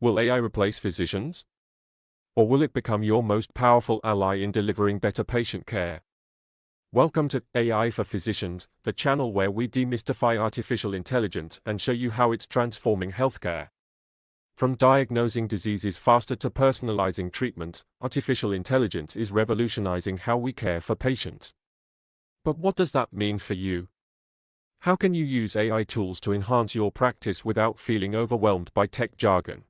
Will AI replace physicians? Or will it become your most powerful ally in delivering better patient care? Welcome to AI for Physicians, the channel where we demystify artificial intelligence and show you how it's transforming healthcare. From diagnosing diseases faster to personalizing treatments, artificial intelligence is revolutionizing how we care for patients. But what does that mean for you? How can you use AI tools to enhance your practice without feeling overwhelmed by tech jargon?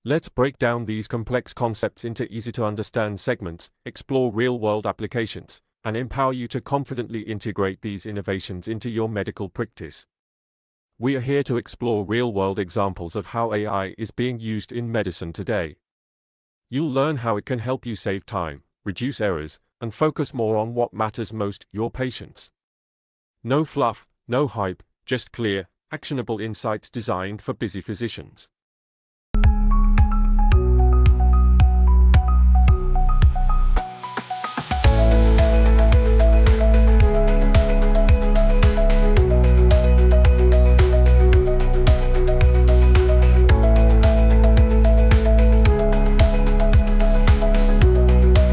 Let's break down these complex concepts into easy-to-understand segments, explore real-world applications, and empower you to confidently integrate these innovations into your medical practice. We are here to explore real-world examples of how AI is being used in medicine today. You'll learn how it can help you save time, reduce errors, and focus more on what matters most, your patients. No fluff, no hype, just clear, actionable insights designed for busy physicians.